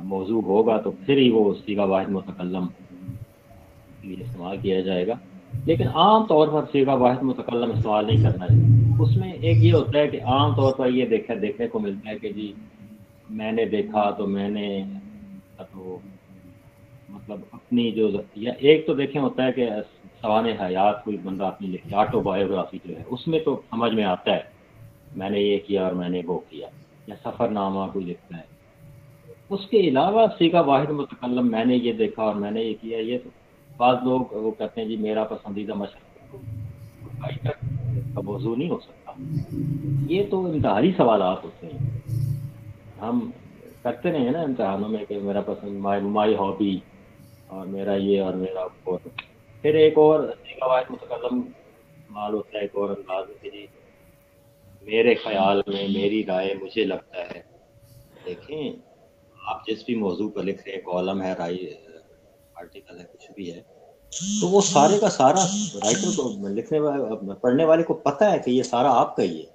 मौजू होगा तो फिर ही वो सीगा वाहिद मुतकल्लम के लिए इस्तेमाल किया जाएगा। लेकिन आम तौर पर सीगा वाहिद मुतकल्लम इस्तेमाल नहीं करना चाहिए। उसमें एक ये होता है कि आम तौर पर ये देखने को मिलता है कि जी मैंने देखा तो मैंने तो मतलब अपनी जो, या एक तो देखें होता है कि सवाने हयात कोई बंदा अपनी लिखी ऑटोबायोग्राफी जो है उसमें तो समझ में आता है मैंने ये किया और मैंने वो किया, या सफ़रनामा कोई लिखता है। उसके अलावा सीगा वाहिद मुतकल्लम मैंने ये देखा और मैंने ये किया, ये तो बाज़ लोग वो कहते हैं जी मेरा पसंदीदा मशहूर राइटर का मौजू नहीं हो सकता। ये तो इंतहाई सवालात होते हैं, हम करते रहे हैं ना इम्तहानों में कि मेरा पसंद माई हॉबी और मेरा ये और मेरा वो। फिर एक और सीगा वाहिद मुतकल्लम माल होता है, एक और अंदाज है कि जी मेरे ख्याल में, मेरी राय, मुझे लगता है। देखें आप जिस भी मौजू पर लिख रहे हैं, कॉलम है, आर्टिकल है, कुछ भी है, तो वो सारे का सारा राइटर को, लिखने वाले, पढ़ने वाले को पता है कि ये सारा आपका ही है,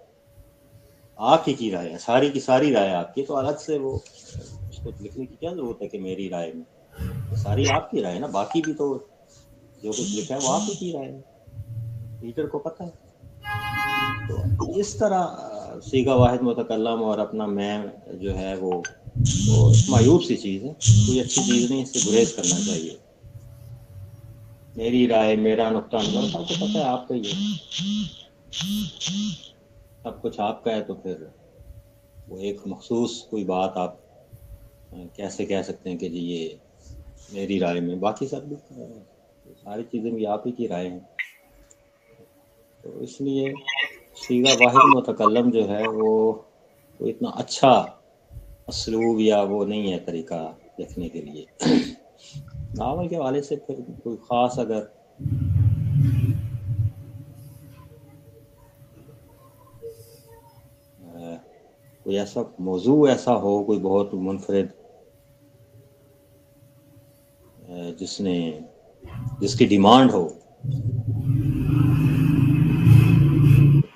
आप ही की राय है, सारी की सारी राय आपकी। तो अलग से वो उसको लिखने की क्या जरूरत है कि मेरी राय में, तो सारी आपकी राय है ना। बाकी भी तो जो कुछ लिखा है वो आप ही की राय है, रीडर को पता है। तो इस तरह सीगा वाहिद मुतकल्लम और अपना मैं जो है वो मायूब सी चीज़ है, कोई अच्छी चीज़ नहीं, इससे गुरेज करना चाहिए। मेरी राय, मेरा नुक्ता नज़र, सबको पता है आपका ही है, सब कुछ आपका है। तो फिर वो एक मखसूस कोई बात आप कैसे कह सकते हैं कि जी ये मेरी राय में, बाकी सब भी सारी चीज़ें भी आप ही की राय हैं। तो इसलिए सीगा वाहिद मुतकल्लम जो है वो इतना अच्छा असलूब या वो नहीं है तरीका लिखने के लिए। नावल के हवाले से फिर कोई ख़ास अगर कोई ऐसा मौजू ऐसा हो, कोई बहुत मुनफरिद जिसकी डिमांड हो,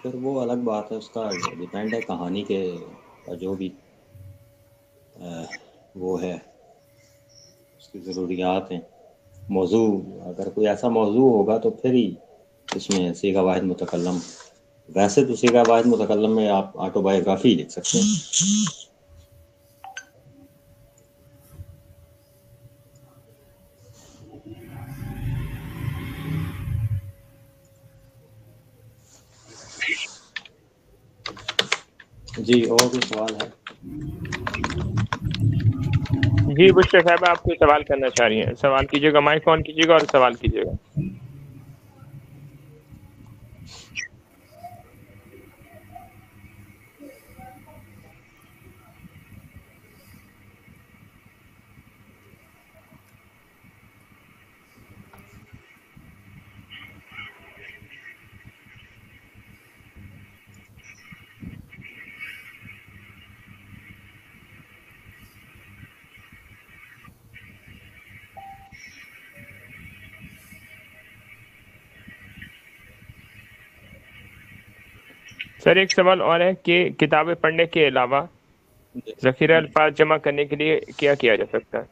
फिर वो अलग बात है, उसका डिपेंड है कहानी के जो भी वो है उसकी ज़रूरियात हैं। मौजू अगर कोई ऐसा मौजू होगा तो फिर ही इसमें सीगा वाहिद मुतकल्लम, वैसे तो सीगा वाहिद मुतकल्लम में आप ऑटोबायोग्राफी लिख सकते हैं। जी और भी सवाल है? जी बुशरा साहब आप कोई सवाल करना चाह रही हैं, सवाल कीजिएगा, माइक ऑन कीजिएगा और सवाल कीजिएगा। सर एक सवाल और है कि किताबें पढ़ने के अलावा ज़ख़ीरा अल्फाज जमा करने के लिए क्या किया जा सकता है?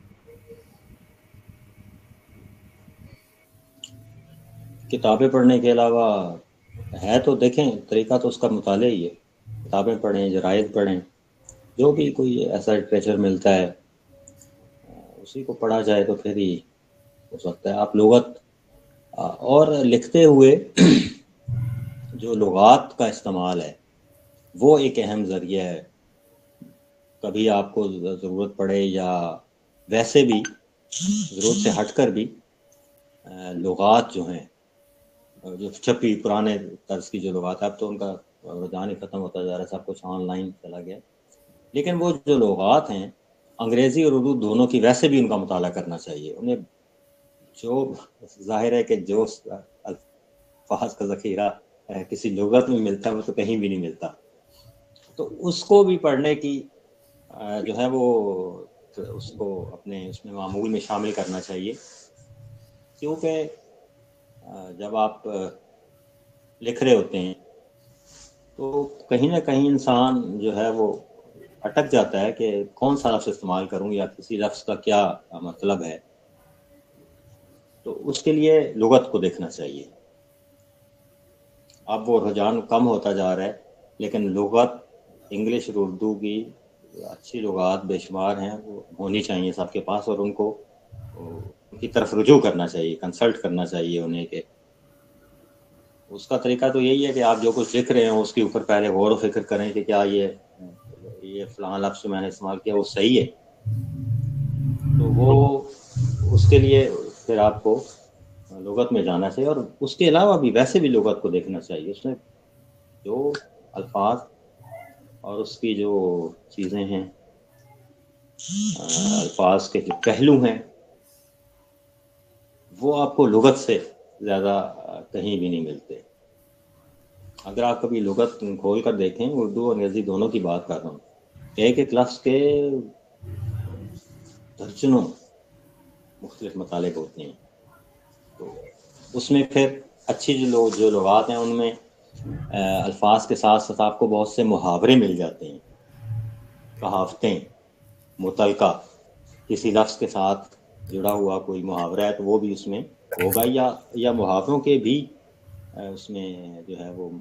किताबें पढ़ने के अलावा है तो देखें, तरीका तो उसका मुताले ही है। किताबें पढ़ें, जराइद पढ़ें, जो भी कोई ऐसा लिटरेचर मिलता है उसी को पढ़ा जाए तो फिर ही हो सकता है। आप लुगत और लिखते हुए जो लुगात का इस्तेमाल है वो एक अहम ज़रिया है। कभी आपको ज़रूरत पड़े या वैसे भी ज़रूरत से हटकर भी लुगात जो हैं, जो छपी पुराने तर्ज की जो लुगात है, अब तो उनका रुझान ही ख़त्म होता जा रहा है, सब कुछ ऑनलाइन चला गया। लेकिन वो जो लुगात हैं अंग्रेज़ी और उर्दू दोनों की वैसे भी उनका मुताला करना चाहिए। उन्हें जो ज़ाहिर है कि जो अल्फाज का ज़ख़ीरा किसी लुग़त में मिलता है वो तो कहीं भी नहीं मिलता, तो उसको भी पढ़ने की जो है वो उसको अपने उसमें मामूल में शामिल करना चाहिए, क्योंकि जब आप लिख रहे होते हैं तो कहीं ना कहीं इंसान जो है वो अटक जाता है कि कौन सा लफ्ज़ इस्तेमाल करूं या किसी लफ्ज़ का क्या मतलब है, तो उसके लिए लुगत को देखना चाहिए। अब वो रुझान कम होता जा रहा है, लेकिन लुगत इंग्लिश और उर्दू की अच्छी लुगात बेशुमार हैं, वो होनी चाहिए सबके पास, और उनको उनकी तरफ रुजू करना चाहिए, कंसल्ट करना चाहिए उन्हें। के उसका तरीका तो यही है कि आप जो कुछ लिख रहे हैं उसके ऊपर पहले गौर व फिक्र करें कि क्या ये फलां लफ्ज़ मैंने इस्तेमाल किया वो सही है, तो वो उसके लिए फिर आपको लुगत में जाना चाहिए। और उसके अलावा भी वैसे भी लुगत को देखना चाहिए, उसमें जो अल्फाज और उसकी जो चीज़ें हैं, अल्फाज के जो पहलू हैं, वो आपको लुगत से ज़्यादा कहीं भी नहीं मिलते। अगर आप कभी लुगत खोल कर देखें, उर्दू और अंग्रेज़ी दोनों की बात कर रहा हूँ, एक एक लफ्ज़ के दर्जनों मुख्तलिफ मतलब होते हैं, तो उसमें फिर अच्छी जो लुगात हैं उनमें अल्फाज के साथ साथ आपको बहुत से मुहावरे मिल जाते हैं, कहावतें, मुतलका, किसी लफ्ज़ के साथ जुड़ा हुआ कोई मुहावरा है तो वो भी उसमें होगा, या मुहावरों के भी उसमें जो है वो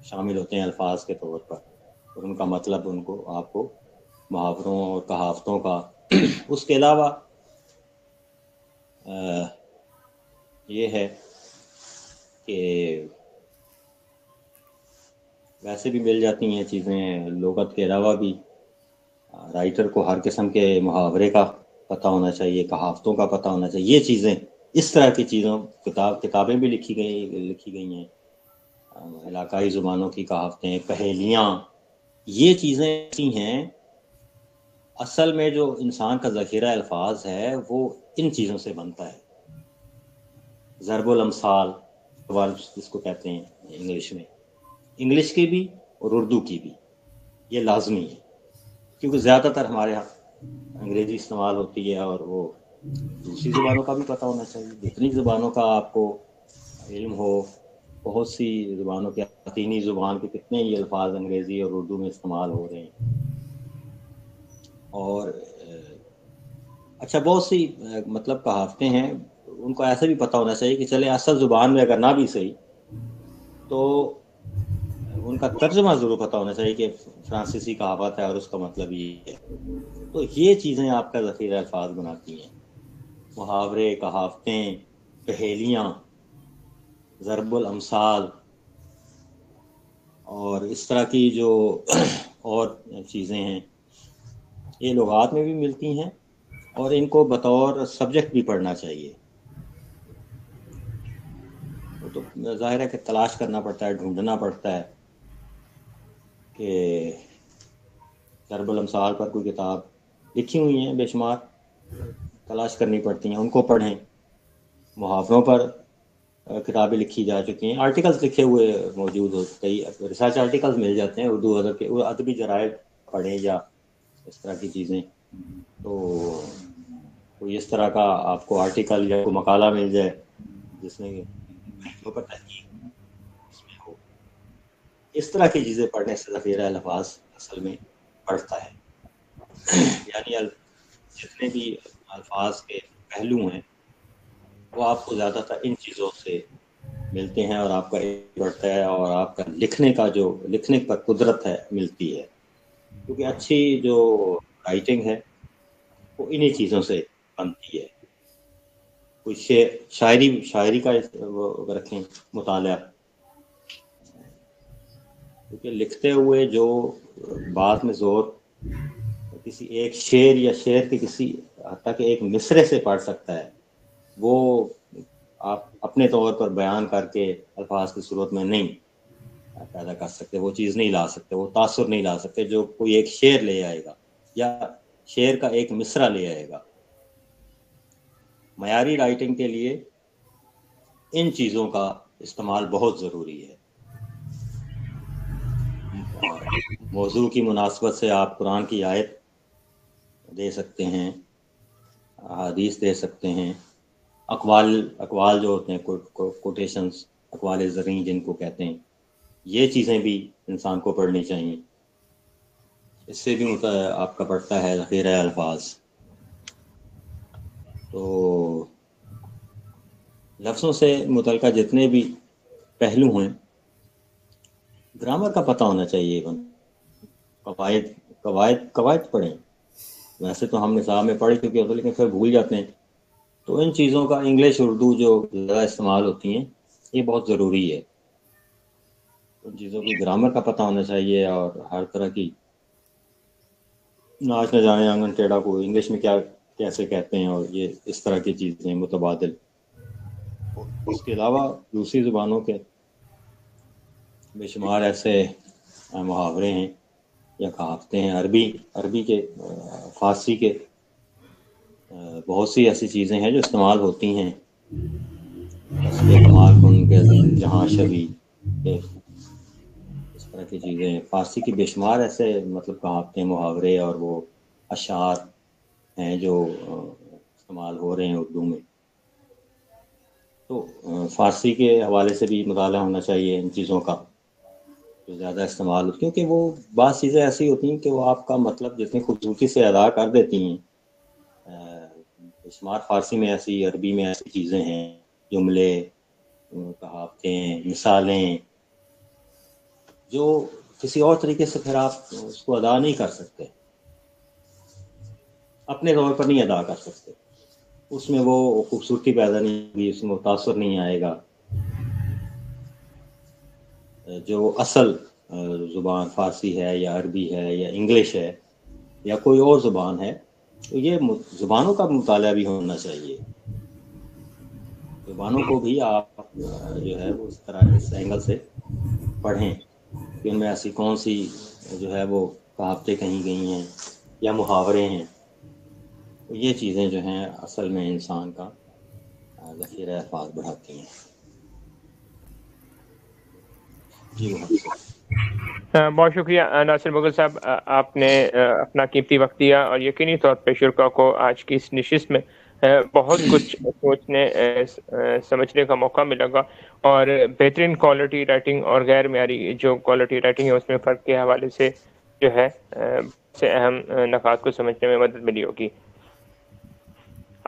शामिल होते हैं अल्फाज के तौर पर, और उनका मतलब उनको आपको मुहावरों और कहावतों का उसके अलावा ये है कि वैसे भी मिल जाती हैं चीज़ें लुगत के अलावा भी। राइटर को हर किस्म के मुहावरे का पता होना चाहिए, कहावतों का पता होना चाहिए। ये चीज़ें, इस तरह की चीज़ों किताबें भी लिखी गई हैं, इलाकाई ज़ुबानों की कहावतें, पहेलियाँ, ये चीज़ें ऐसी हैं। असल में जो इंसान का ज़ख़ीरा अल्फाज है वो इन चीज़ों से बनता है। ज़रबुल अमसाल वर्ब्स जिसको कहते हैं इंग्लिश में, इंग्लिश की भी और उर्दू की भी, ये लाजमी है, क्योंकि ज़्यादातर हमारे यहाँ अंग्रेज़ी इस्तेमाल होती है, और वो दूसरी ज़ुबानों का भी पता होना चाहिए। जितनी ज़ुबानों का आपको इल्म हो, बहुत सी ज़ुबानों के, लातीनी ज़ुबान के कितने ही अल्फाज अंग्रेज़ी और उर्दू में इस्तेमाल हो रहे हैं। और अच्छा, बहुत सी मतलब कहावतें हैं, उनको ऐसे भी पता होना चाहिए कि चले असल ज़ुबान में अगर ना भी सही तो उनका तर्जुमा ज़रूर पता होना चाहिए कि फ्रांसीसी कहावत है और उसका मतलब ये है। तो ये चीज़ें आपका ज़ख़ीरा अल्फाज बनाती हैं, मुहावरे, कहावतें, पहेलियाँ, ज़रबुल अमसाल और इस तरह की जो और चीज़ें हैं, ये लुगात में भी मिलती हैं, और इनको बतौर सब्जेक्ट भी पढ़ना चाहिए। तो ज़ाहिर है कि तलाश करना पड़ता है, ढूंढना पड़ता है कि ज़रबुल अमसाल पर कोई किताब लिखी हुई हैं बेशुमार, तलाश करनी पड़ती हैं, उनको पढ़ें। मुहावरों पर किताबें लिखी जा चुकी हैं, आर्टिकल्स लिखे हुए मौजूद हो, कई रिसर्च आर्टिकल्स मिल जाते हैं उर्दू अदब के, अदबी जराए पढ़ें या इस तरह की चीज़ें। तो कोई इस तरह का आपको आर्टिकल या कोई मकाला मिल जाए जिसमें पर तहकीक इसमें हो, इस तरह की चीज़ें पढ़ने से ज़ख़ीरा अल्फाज असल में बढ़ता है। यानी जितने भी अल्फाज के पहलू हैं वो आपको ज़्यादातर इन चीज़ों से मिलते हैं, और आपका बढ़ता है, और आपका लिखने पर कुदरत है मिलती है, क्योंकि अच्छी जो राइटिंग है वो इन्हीं चीज़ों से बनती है। कोई शायरी का वो रखें मुताला, क्योंकि लिखते हुए जो बात में जोर किसी एक शेर या शेर के किसी हत्ता के एक मिसरे से पढ़ सकता है, वो आप अपने तौर पर बयान करके अल्फाज की सूरत में नहीं पैदा कर सकते, वो चीज़ नहीं ला सकते, वो तासुर नहीं ला सकते जो कोई एक शेर ले आएगा, या शेर का एक मिसरा ले आएगा। मयारी राइटिंग के लिए इन चीज़ों का इस्तेमाल बहुत ज़रूरी है। मौजू की मुनासबत से आप कुरान की आयत दे सकते हैं, हदीस दे सकते हैं, अक़वाल जो होते हैं, कोटेशंस, अक़वाल ज़रीं जिनको कहते हैं, ये चीज़ें भी इंसान को पढ़नी चाहिए। इससे भी आपका बढ़ता है ज़ख़ीरा अल्फाज। तो लफ्ज़ों से मुतल्लिक़ जितने भी पहलू हैं, ग्रामर का पता होना चाहिए। कवायद पढ़ें। वैसे तो हम निसाब में पढ़ चुके होते, लेकिन फिर भूल जाते हैं। तो इन चीज़ों का इंग्लिश उर्दू जो ज़्यादा इस्तेमाल होती हैं, ये बहुत ज़रूरी है। उन चीज़ों की ग्रामर का पता होना चाहिए, और हर तरह की नाच न जाने आंगन टेढ़ा को इंग्लिश में क्या कैसे कहते हैं, और ये इस तरह की चीज़ें मुतबादिल। इसके अलावा दूसरी ज़ुबानों के बेशुमार ऐसे मुहावरे हैं या कहावतें हैं। अरबी के, फ़ारसी के बहुत सी ऐसी चीज़ें हैं जो इस्तेमाल होती हैं। तस्बीह कमाल कुन के अज़ीज़ जहाँ शबी, इस तरह की चीज़ें। फ़ारसी की बेशुमार ऐसे मतलब कहावतें, मुहावरे और वो अशार हैं जो इस्तेमाल हो रहे हैं उर्दू में। तो फ़ारसी के हवाले से भी मुताला होना चाहिए इन चीज़ों का, जो ज़्यादा इस्तेमाल होती, क्योंकि वो बात चीज़ें ऐसी होती हैं कि वो आपका मतलब जितनी खूबसूरती से अदा कर देती हैं। बेशुमार फ़ारसी में ऐसी, अरबी में ऐसी चीज़ें हैं, जुमले, कहावतें, मिसालें, जो किसी और तरीके से फिर आप उसको अदा नहीं कर सकते, अपने तौर पर नहीं अदा कर सकते। उसमें वो खूबसूरती पैदा नहीं होगी, उसमें वो तासुर नहीं आएगा। जो असल ज़ुबान फ़ारसी है या अरबी है या इंग्लिश है या कोई और ज़ुबान है, तो ये ज़ुबानों का मुताला भी होना चाहिए। ज़ुबानों को भी आप जो है वो इस तरह, इस एंगल से पढ़ें कि उनमें ऐसी कौन सी जो है वो कहावतें कही गई हैं या मुहावरे हैं। तो ये चीज़ें जो हैं असल में इंसान का ज़ख़ीरा अल्फाज बढ़ाती हैं। जी बहुत शुक्रिया नासिर मुगल साहब, आपने अपना कीमती वक्त दिया, और यकीनी तौर पे शुरका को आज की इस नशिस्त में बहुत कुछ सोचने समझने का मौका मिलेगा, और बेहतरीन क्वालिटी राइटिंग और गैर मयारी जो क्वालिटी राइटिंग है उसमें फ़र्क के हवाले से जो है से अहम नकात को समझने में मदद मिली होगी।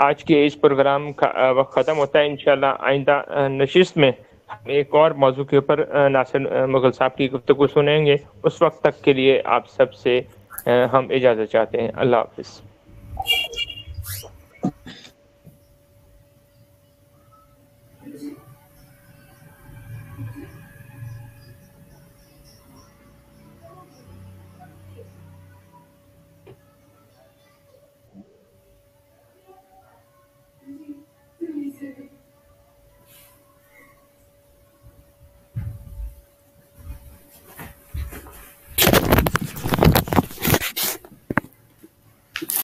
आज के इस प्रोग्राम का वक्त ख़त्म होता है। इंशाल्लाह आइंदा नशिस्त में हम एक और मौजू के ऊपर नासिर मुगल साहब की गुफ्तगू सुनेंगे। उस वक्त तक के लिए आप सबसे हम इजाज़त चाहते हैं। अल्लाह हाफ़िज़।